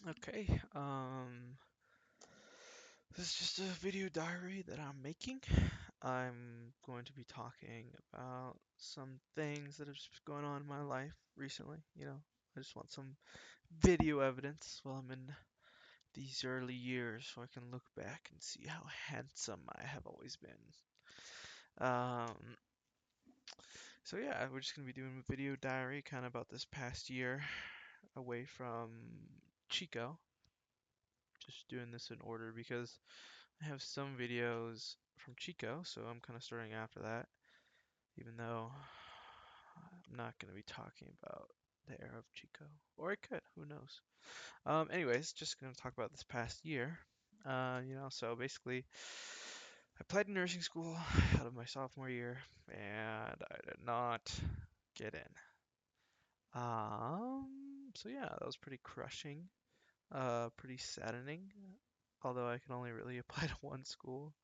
Okay, this is just a video diary that I'm making. I'm going to be talking about some things that have just been going on in my life recently. I just want some video evidence while I'm in these early years so I can look back and see how handsome I have always been. So yeah, we're just gonna be doing a video diary kind of about this past year away from Chico. Just doing this in order because I have some videos from Chico, so I'm kind of starting after that, even though I'm not going to be talking about the era of Chico. Or I could, who knows. Anyways, just going to talk about this past year. So basically, I applied to nursing school out of my sophomore year, and I did not get in. So yeah, that was pretty crushing, pretty saddening, although I can only really apply to one school.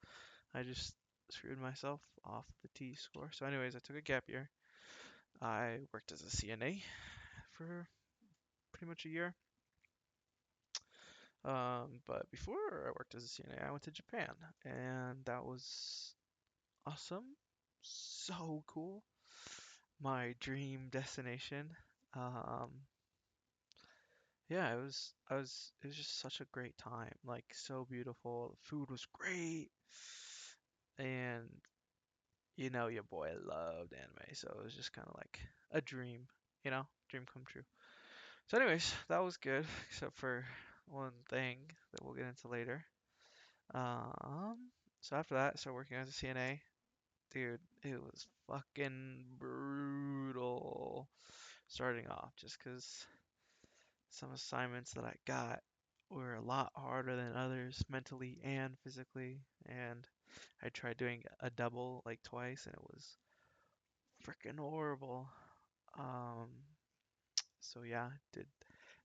I just screwed myself off the T score. So, anyways, I took a gap year. I worked as a CNA for pretty much a year. But before I worked as a CNA, I went to Japan, and that was awesome. So cool. My dream destination. Um, yeah, it was just such a great time. Like, so beautiful. The food was great, and your boy loved anime, so it was just kind of like a dream, dream come true. So, anyways, that was good, except for one thing that we'll get into later. Um, so after that, I started working as a CNA. Dude, it was fucking brutal starting off, just 'cause some assignments that I got were a lot harder than others, mentally and physically, and I tried doing a double like twice, and it was freaking horrible. Um, so yeah, did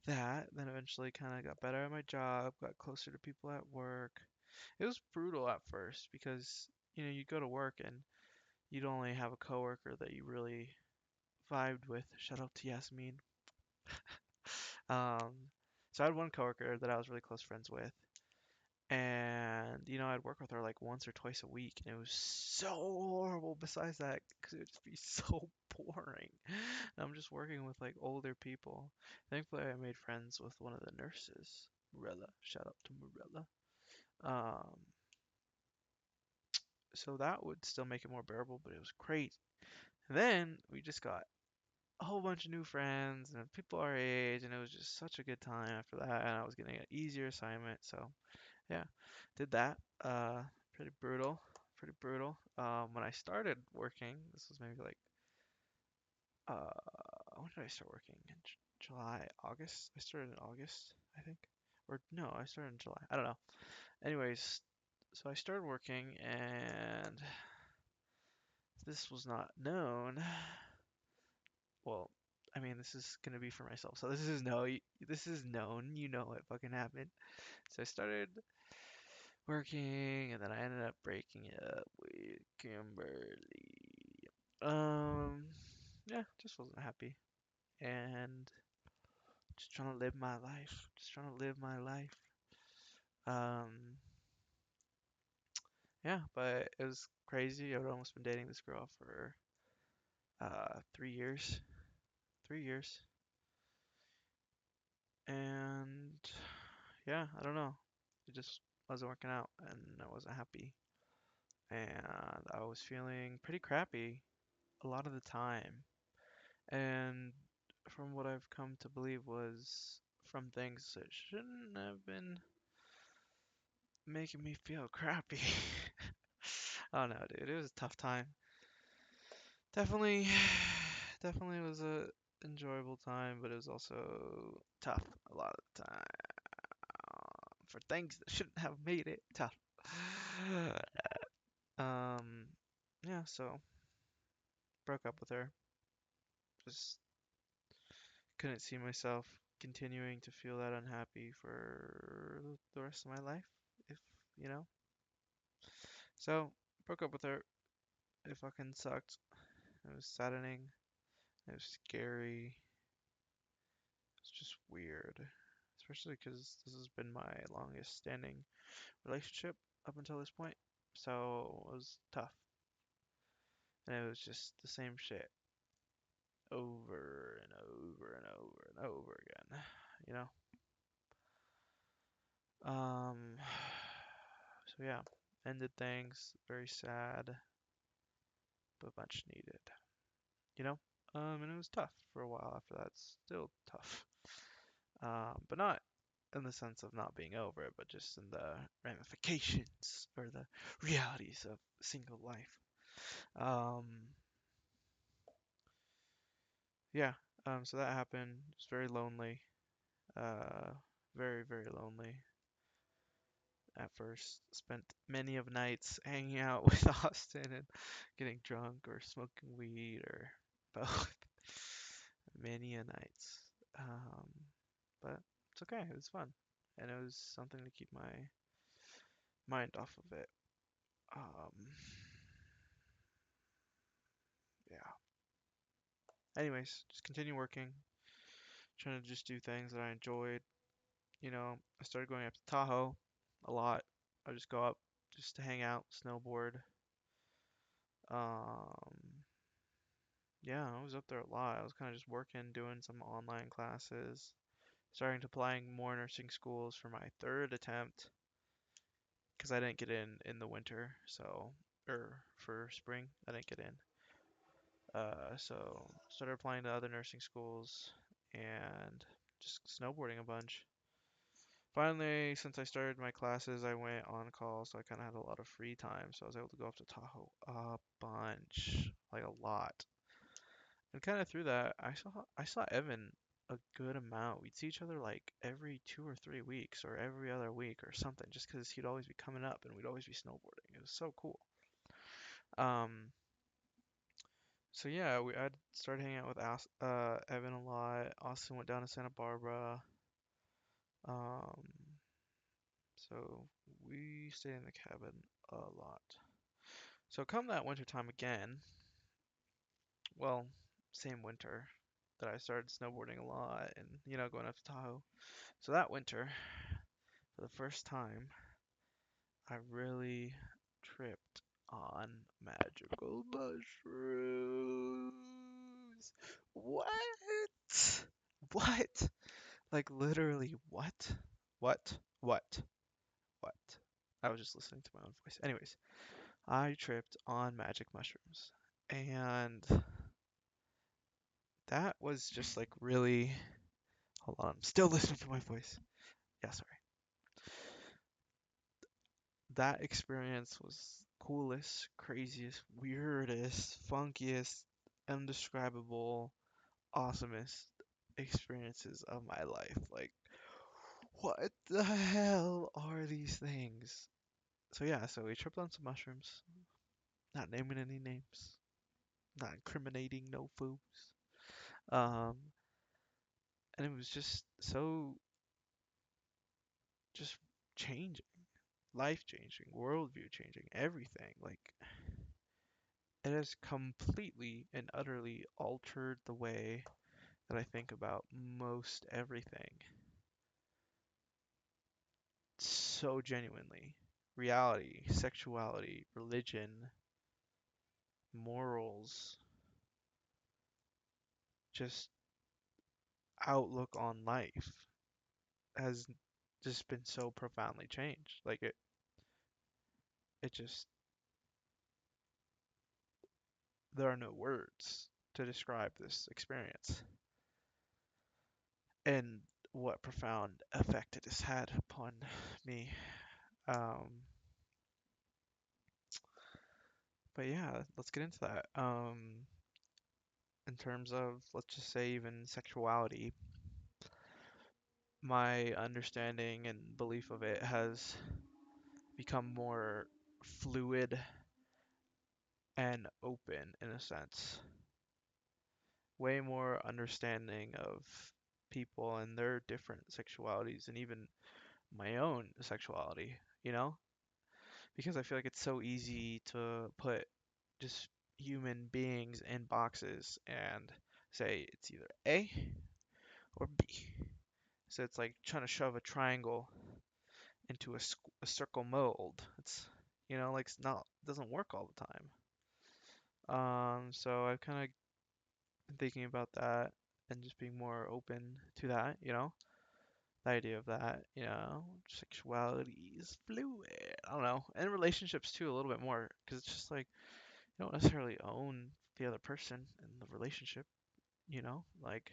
that. Then eventually kind of got better at my job, got closer to people at work. It was brutal at first because, you go to work and you'd only have a coworker that you really vibed with. Shout out to Yasmin. Um, so I had one coworker that I was really close friends with, and I'd work with her like once or twice a week, and it was so horrible. Besides that, because it would just be so boring. And I'm just working with like older people. Thankfully, I made friends with one of the nurses, Morella. Shout out to Morella. Um, so that would still make it more bearable, but it was great. And then we just got a whole bunch of new friends and people our age, and it was just such a good time after that. And I was getting an easier assignment, so yeah, did that. Uh, pretty brutal, pretty brutal. When I started working, this was maybe like when did I start working? In July, August? I started in August, I think. Or no, I started in July. I don't know. Anyways, so I started working, and this was not known. Well, I mean, this is gonna be for myself, so this is known. You know what fucking happened. So I started working, and then I ended up breaking up with Kimberly. Um, yeah, just wasn't happy, and just trying to live my life. Just trying to live my life. Um, yeah, but it was crazy. I'd almost been dating this girl for 3 years. 3 years. And yeah, I don't know. It just wasn't working out and I wasn't happy. And I was feeling pretty crappy a lot of the time. And from what I've come to believe was from things that shouldn't have been making me feel crappy. I don't know, dude. It was a tough time. Definitely, definitely was a enjoyable time, but it was also tough a lot of the time for things that shouldn't have made it tough. Um, yeah, so broke up with her. Just couldn't see myself continuing to feel that unhappy for the rest of my life, if you know. So broke up with her. It fucking sucked. It was saddening. It was scary. It's just weird. especially because this has been my longest standing relationship up until this point. So it was tough. And it was just the same shit over and over and over and over again, you know? Um, so yeah, ended things, very sad, but much needed, you know? And it was tough for a while after that, still tough. But not in the sense of not being over it, but just in the ramifications or the realities of single life. Um, yeah, so that happened. It's very lonely. Uh, very, very lonely at first. Spent many of nights hanging out with Austin and getting drunk or smoking weed or both. Many a nights. Um, but it's okay. It was fun. And it was something to keep my mind off of it. Um, yeah. Anyways, just continue working, trying to just do things that I enjoyed. I started going up to Tahoe a lot. I just go up just to hang out, snowboard. Um, yeah, I was up there a lot. I was kind of just working, doing some online classes, starting to applying more nursing schools for my third attempt because I didn't get in the winter, so or for spring I didn't get in. So started applying to other nursing schools and just snowboarding a bunch. Finally, since I started my classes, I went on call, so I kind of had a lot of free time, so I was able to go up to Tahoe a bunch, like a lot. And kind of through that, I saw Evan a good amount. We'd see each other like every 2 or 3 weeks, or every other week, or something, just because he'd always be coming up and we'd always be snowboarding. It was so cool. Um, so yeah, I'd started hanging out with Evan a lot. Austin went down to Santa Barbara. Um, so we stayed in the cabin a lot. So come that winter time again, well, same winter that I started snowboarding a lot and going up to Tahoe. So that winter, for the first time, I really tripped on magical mushrooms. What? What? Like literally what? What? What? What? I was just listening to my own voice. Anyways, I tripped on magic mushrooms. And that was just like really. Hold on, I'm still listening to my voice. Yeah, sorry. That experience was coolest, craziest, weirdest, funkiest, indescribable, awesomest experiences of my life. Like, what the hell are these things? So yeah, so we tripped on some mushrooms, not naming any names, not incriminating no fools. Um, and it was just so just changing, life changing, worldview changing, everything. Like it has completely and utterly altered the way that I think about most everything. So genuinely. Reality, sexuality, religion, morals, just outlook on life has just been so profoundly changed. Like it just, there are no words to describe this experience and what profound effect it has had upon me. Um, but yeah, let's get into that. In terms of, let's just say, even sexuality, my understanding and belief of it has become more fluid and open in a sense. Way more understanding of people and their different sexualities and even my own sexuality, you know? Because I feel like it's so easy to put just human beings in boxes and say it's either A or B. So it's like trying to shove a triangle into a circle mold. It's, like it's not doesn't work all the time. So I've kind of been thinking about that and just being more open to that, the idea of that, sexuality is fluid. I don't know, and relationships too a little bit more because it's just like you don't necessarily own the other person in the relationship, like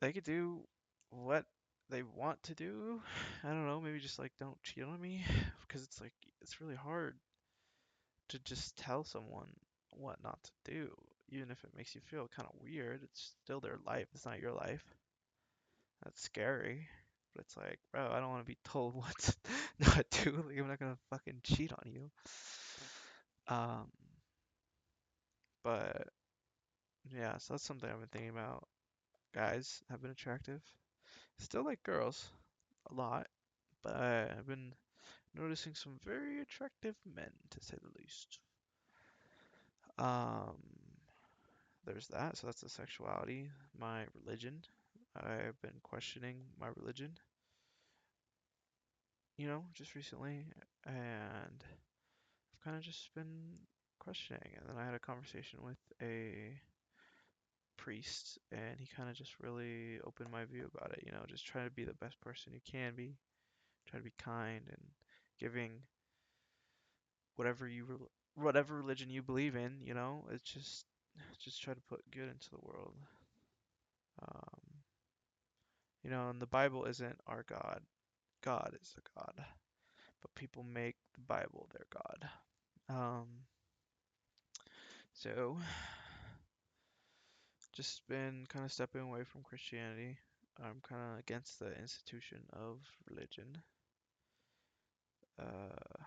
they could do what they want to do. I don't know, maybe just like don't cheat on me because it's like it's really hard to just tell someone what not to do, even if it makes you feel kind of weird. It's still their life, it's not your life. That's scary. But it's like, bro, I don't want to be told what to not do. Like, I'm not gonna fucking cheat on you. Um, but yeah, so that's something I've been thinking about. Guys have been attractive. Still like girls a lot, but I've been noticing some very attractive men, to say the least. Um, there's that. So that's the sexuality. My religion. I've been questioning my religion, just recently, and I've kind of just been questioning. And then I had a conversation with a priest, and he kind of just really opened my view about it. Just try to be the best person you can be, try to be kind and giving whatever whatever religion you believe in. It's just try to put good into the world. Um, and the Bible isn't our God. God is the God, but people make the Bible their God. Um, so just been kind of stepping away from Christianity. I'm kind of against the institution of religion. Uh,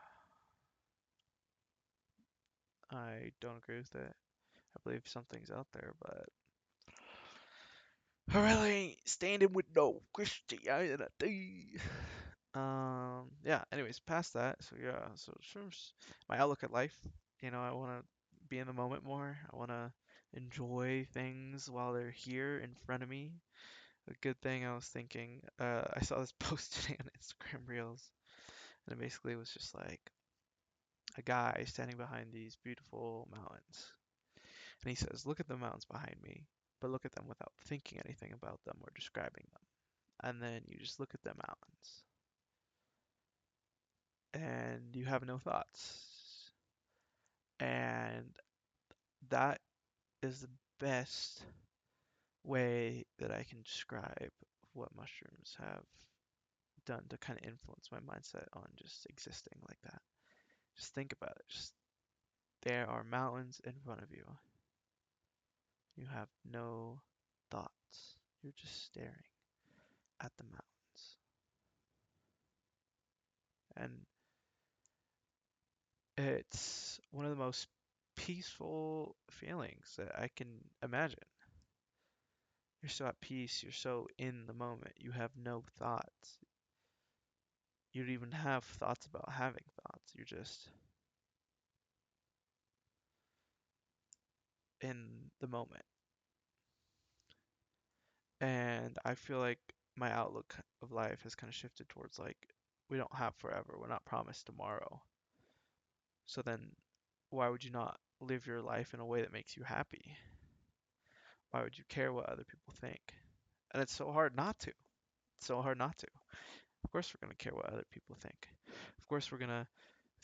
I don't agree with it. I believe something's out there, but I really ain't standing with no Christianity. Yeah, anyways, past that, so yeah, so shrooms, my outlook at life, I want to be in the moment more. I want to enjoy things while they're here in front of me. A good thing I was thinking, I saw this post today on Instagram Reels, and it basically was just like a guy standing behind these beautiful mountains. And he says, look at the mountains behind me, but look at them without thinking anything about them or describing them. And then you just look at the mountains, and you have no thoughts. And that is the best way that I can describe what mushrooms have done to kind of influence my mindset on just existing like that. Just think about it. Just there are mountains in front of you. You have no thoughts. You're just staring at the mountains. And it's one of the most peaceful feelings that I can imagine. You're so at peace, you're so in the moment, you have no thoughts. You don't even have thoughts about having thoughts. You're just in the moment. And I feel like my outlook of life has kind of shifted towards like, we don't have forever. We're not promised tomorrow. So then, why would you not live your life in a way that makes you happy? Why would you care what other people think? And it's so hard not to. It's so hard not to. Of course, we're going to care what other people think. Of course, we're going to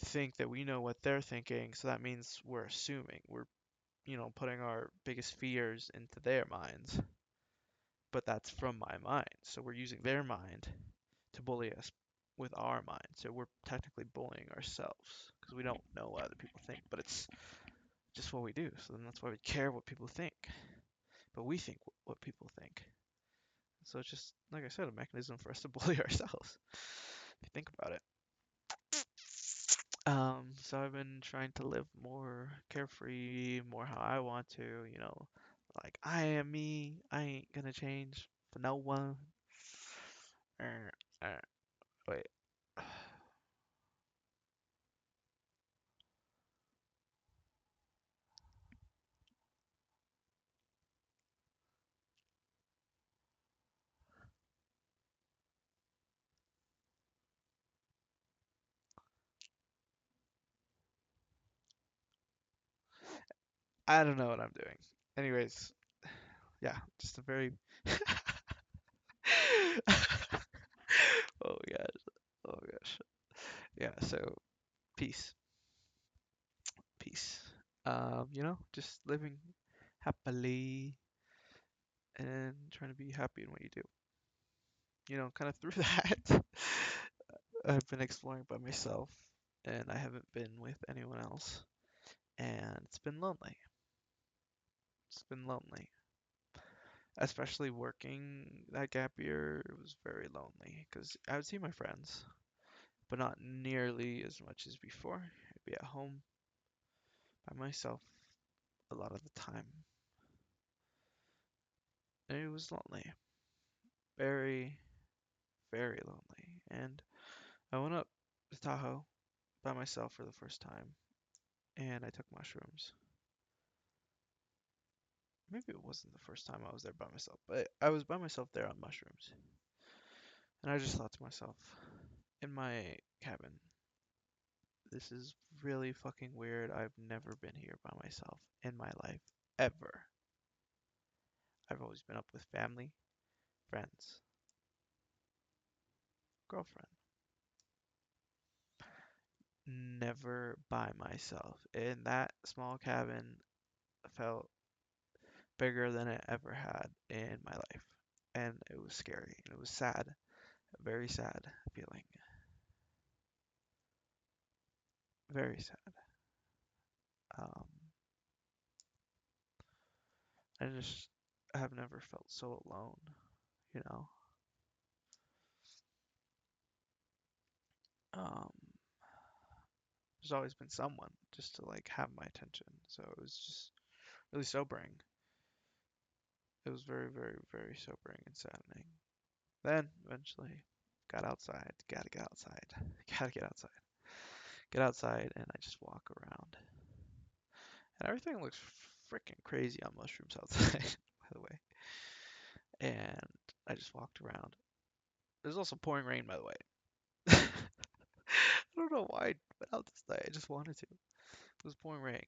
think that we know what they're thinking. So that means we're assuming. We're, putting our biggest fears into their minds. But that's from my mind. So we're using their mind to bully us with our mind. So we're technically bullying ourselves because we don't know what other people think, but it's just what we do. So then that's why we care what people think. But we think what people think. So it's just, like I said, a mechanism for us to bully ourselves. If you think about it. So I've been trying to live more carefree, more how I want to, like I am me. I ain't gonna change for no one. Uh, uh, wait. I don't know what I'm doing. Anyways, yeah, just a very oh gosh, oh gosh. Yeah, so peace, peace. Just living happily and trying to be happy in what you do. Kind of through that, I've been exploring by myself, and I haven't been with anyone else, and it's been lonely. It's been lonely, especially working that gap year. It was very lonely because I would see my friends, but not nearly as much as before. I'd be at home by myself a lot of the time, and it was lonely, very, very lonely. And I went up to Tahoe by myself for the first time, and I took mushrooms. Maybe it wasn't the first time I was there by myself, but I was by myself there on mushrooms. And I just thought to myself, in my cabin, this is really fucking weird. I've never been here by myself in my life, ever. I've always been up with family, friends, girlfriend. Never by myself. And that small cabin felt bigger than it ever had in my life. And it was scary. And it was sad. A very sad feeling. Very sad. Um, I just have never felt so alone, you know? Um, there's always been someone just to like have my attention. So it was just really sobering. It was very, very, very sobering and saddening. Then eventually got outside. Gotta get outside. Gotta get outside. Get outside and I just walk around. And everything looks freaking crazy on mushrooms outside, by the way. And I just walked around. There's also pouring rain, by the way. I don't know why I went out this night. I just wanted to. It was pouring rain.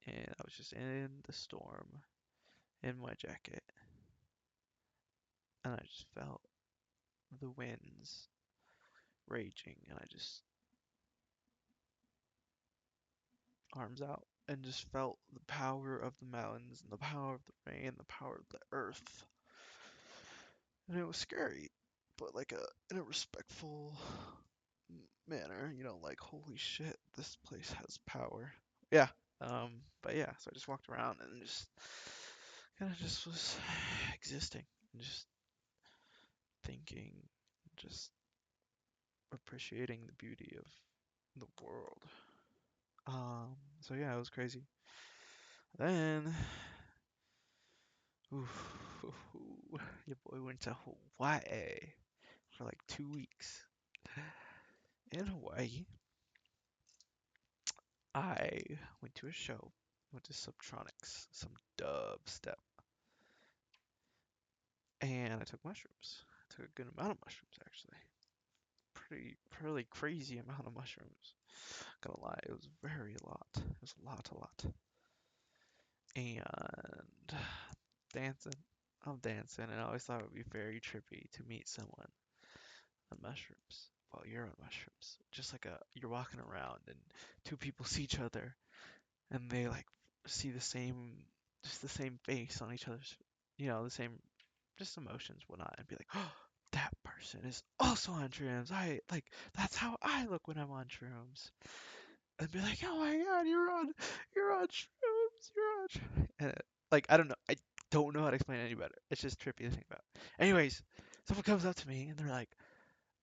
And I was just in the storm in my jacket. And I just felt the winds raging. And I just arms out and just felt the power of the mountains and the power of the rain, the power of the earth. And it was scary, but like in a respectful manner, like holy shit, this place has power. Yeah. But yeah, so I just walked around and just kind of just was existing and just thinking, just appreciating the beauty of the world. So yeah, it was crazy. Then, oof, your boy went to Hawaii for like 2 weeks. In Hawaii, I went to a show, went to Subtronics, some dubstep, and I took mushrooms. I took a good amount of mushrooms, actually. Pretty crazy amount of mushrooms. Gonna lie, it was very a lot. It was a lot. And dancing, I'm dancing, and I always thought it would be very trippy to meet someone on mushrooms while you're on mushrooms. Just like you're walking around and two people see each other and they like see just the same face on each other's, the same, just emotions, whatnot, and be like, oh, that person is also on shrooms. That's how I look when I'm on shrooms. And be like, oh my god, you're on shrooms, you're on shrooms. And I don't know, I don't know how to explain it any better. It's just trippy to think about. Anyways, someone comes up to me and they're like,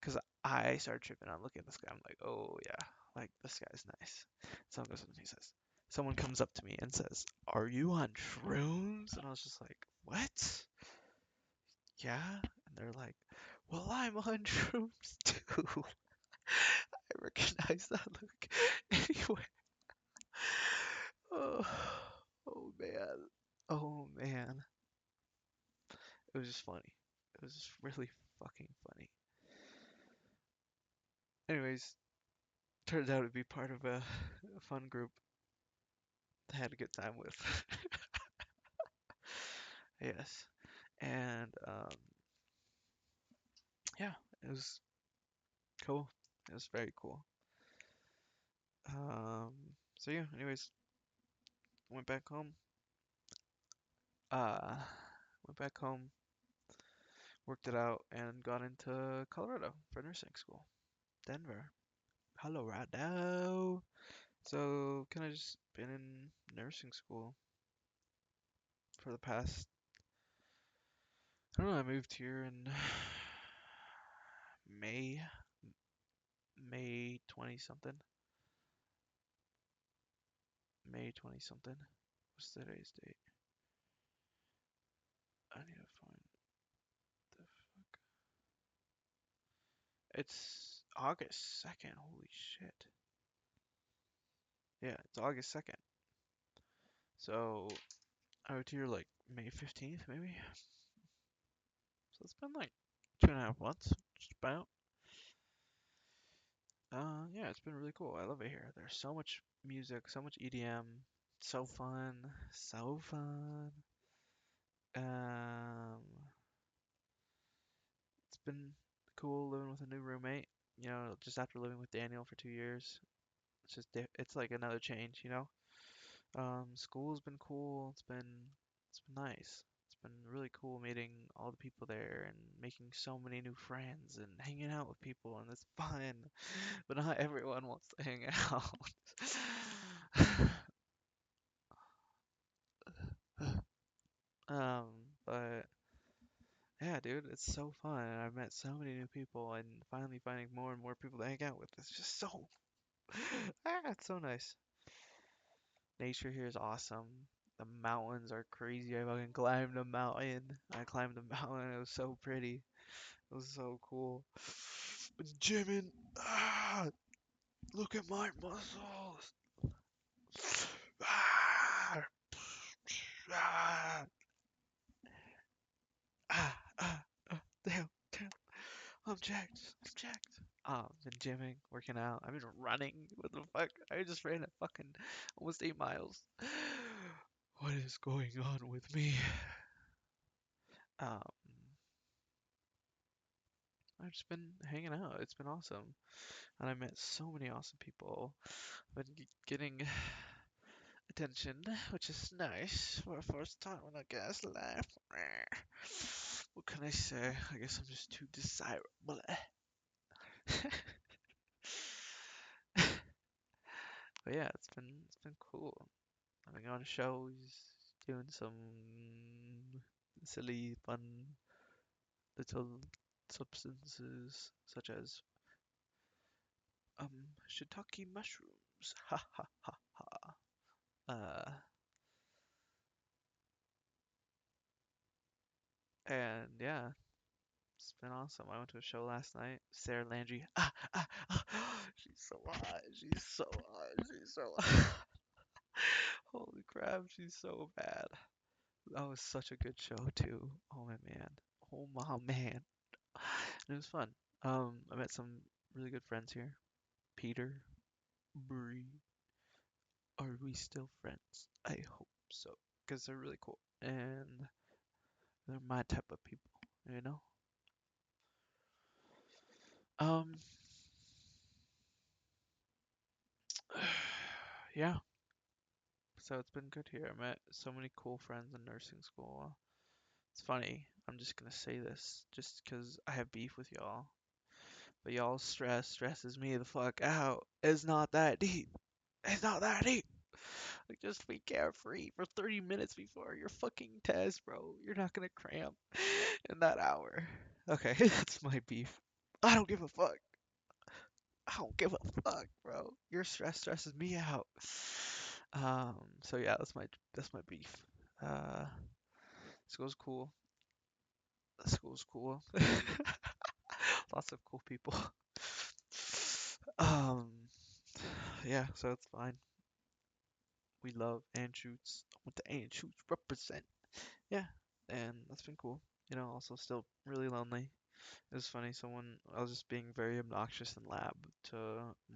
because I started tripping. I'm looking at this guy. I'm like, oh yeah, like this guy's nice. Someone goes up to me and says, someone comes up to me and says, "Are you on shrooms?" And I was just like, "What? Yeah?" And they're like, "Well, I'm on shrooms too." I recognize that look. Anyway, oh, oh man, oh man, it was just funny. It was just really fucking funny. Anyways, turned out to be part of a fun group. had a good time with. Yes. And yeah, it was cool. It was very cool. So yeah, anyways, went back home. Uh, went back home, worked it out, and got into Colorado for nursing school. Denver, Colorado. So kind of just been in nursing school for the past. I don't know. I moved here in May, May 20 something, May 20 something. What's today's date? I need to find the fuck. It's August 2nd. Holy shit. Yeah, it's August 2nd. So I moved here like May 15th, maybe. So it's been like 2.5 months, just about. Yeah, it's been really cool. I love it here. There's so much music, so much EDM, so fun, so fun. Um, it's been cool living with a new roommate. You know, just after living with Daniel for 2 years, it's like another change. You know, school's been cool. It's been nice. It's been really cool meeting all the people there and making so many new friends and hanging out with people, and it's fun. But not everyone wants to hang out. Um, but yeah, dude, it's so fun. And I've met so many new people and finally finding more and more people to hang out with. It's just so, it's so nice. Nature here is awesome. The mountains are crazy. I fucking climbed a mountain. I climbed a mountain. It was so pretty. It was so cool. Been gymming. Ah, look at my muscles. Ah, ah, damn, damn. I'm jacked. I'm jacked. Been gymming, working out. I've been running. What the fuck? I just ran at fucking almost 8 miles. What is going on with me? Um, I've just been hanging out. It's been awesome, and I met so many awesome people. I've been getting attention, which is nice for a first time in a guy's life. What can I say? I guess I'm just too desirable. But yeah, it's been cool. I've been going to shows, doing some silly, fun little substances such as shiitake mushrooms. Ha ha ha ha. And yeah, it's been awesome. I went to a show last night. Sarah Landry. She's so hot. She's so hot. She's so hot. Holy crap, she's so bad. That was such a good show too. Oh my man. Oh my man. It was fun. I met some really good friends here. Peter, Bree. Are we still friends? I hope so, because they're really cool and they're my type of people, you know. Um, yeah. So it's been good here. I met so many cool friends in nursing school. It's funny. I'm just gonna say this just because I have beef with y'all. But y'all stress stresses me the fuck out. It's not that deep. It's not that deep. Like, just be carefree for 30 minutes before your fucking test, bro. You're not gonna cramp in that hour. Okay, that's my beef. I don't give a fuck. I don't give a fuck, bro. Your stress stresses me out. So yeah, that's my beef. Uh, school's cool. School's cool. Lots of cool people. Um, yeah, so it's fine. We love Anschutz. I went to Anschutz represent. Yeah, and that's been cool. You know, also still really lonely. It was funny, I was just being very obnoxious in lab to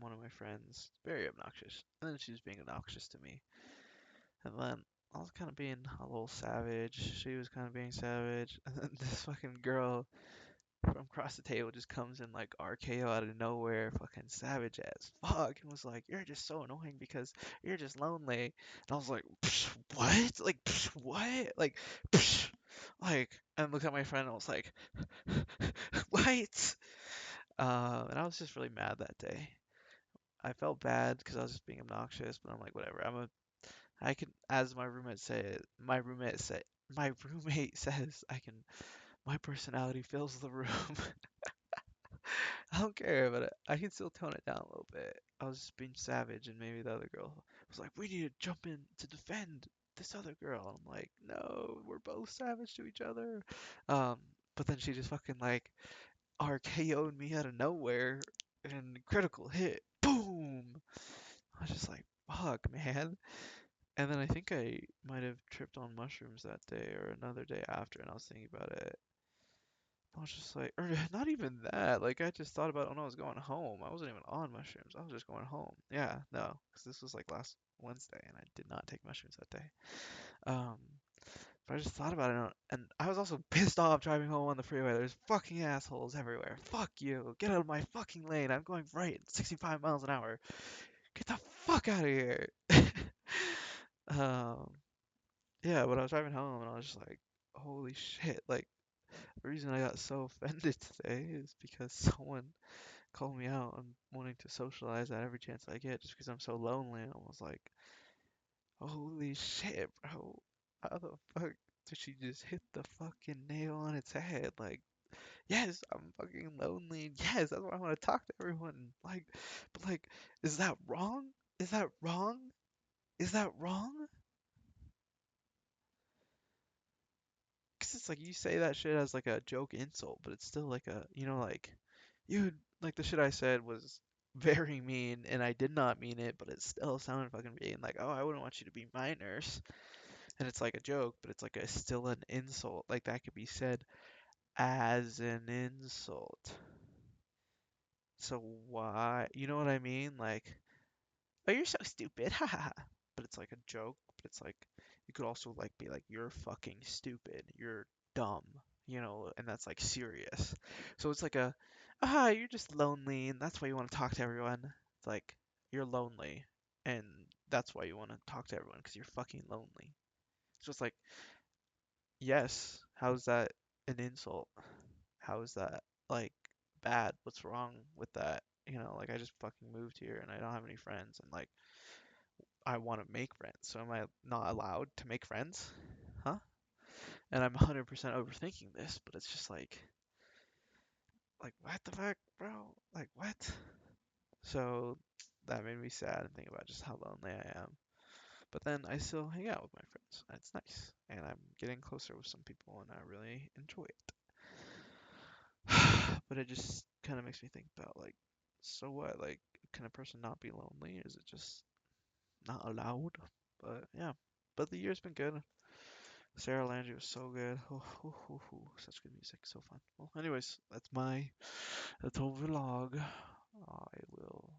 one of my friends. Very obnoxious. And then she was being obnoxious to me. And then I was kind of being a little savage. She was kind of being savage. And then this fucking girl from across the table just comes in like RKO out of nowhere, fucking savage as fuck, and was like, "You're just so annoying because you're just lonely." And I was like, "Psh, what? Like, psh, what? Psh, like," and looked at my friend and I was like, "What?" And I was just really mad that day. I felt bad because I was just being obnoxious, but I'm like, whatever. I can, as my roommate says, my personality fills the room. I don't care, but I can still tone it down a little bit. I was just being savage, and maybe the other girl was like, "We need to jump in to defend this other girl." And I'm like, "No, we're both savage to each other." Um, but then she just fucking like RKO'd me out of nowhere and critical hit. Boom! I was just like, "Fuck, man." And then I think I might have tripped on mushrooms that day or another day after, and I was thinking about it. I was just like, or not even that. Like, I just thought about it when I was going home. I wasn't even on mushrooms. I was just going home. Yeah, no, because this was like last Wednesday, and I did not take mushrooms that day. Um, but I just thought about it, and I was also pissed off driving home on the freeway. There's fucking assholes everywhere. Fuck you. Get out of my fucking lane. I'm going right 65 miles an hour. Get the fuck out of here. Um, yeah, but I was driving home, and I was just like, holy shit. Like, the reason I got so offended today is because someone called me out on wanting to socialize at every chance I get just because I'm so lonely. And I was like, holy shit, bro. How the fuck did she just hit the fucking nail on its head? Like, yes, I'm fucking lonely. Yes, that's why I want to talk to everyone. Like, but like, is that wrong? Is that wrong? Is that wrong? Because it's like you say that shit as like a joke insult, but it's still like like, you, like the shit I said was very mean and I did not mean it, but it still sounded fucking mean. Like, oh, I wouldn't want you to be my nurse. And it's like a joke, but it's like still an insult. Like that could be said as an insult. So why, you know what I mean? Like, oh, you're so stupid, haha. But it's like a joke, but it's like you could also like be like, you're fucking stupid, you're dumb, and that's like serious. So it's like you're just lonely and that's why you want to talk to everyone. It's like you're lonely and that's why you want to talk to everyone because you're fucking lonely. It's just like, yes, how's that an insult? How is that like bad? What's wrong with that? Like I just fucking moved here and I don't have any friends and like I want to make friends. So am I not allowed to make friends? Huh? And I'm 100% overthinking this, but it's just like what the fuck, bro? Like what? So that made me sad and think about just how lonely I am. But then I still hang out with my friends. And it's nice. And I'm getting closer with some people and I really enjoy it. But it just kind of makes me think about like, so what? Like, can a person not be lonely? Is it just not allowed? But yeah. But the year's been good. Sarah Landry was so good. Such good music, so fun. Well, anyways, that's my vlog. I will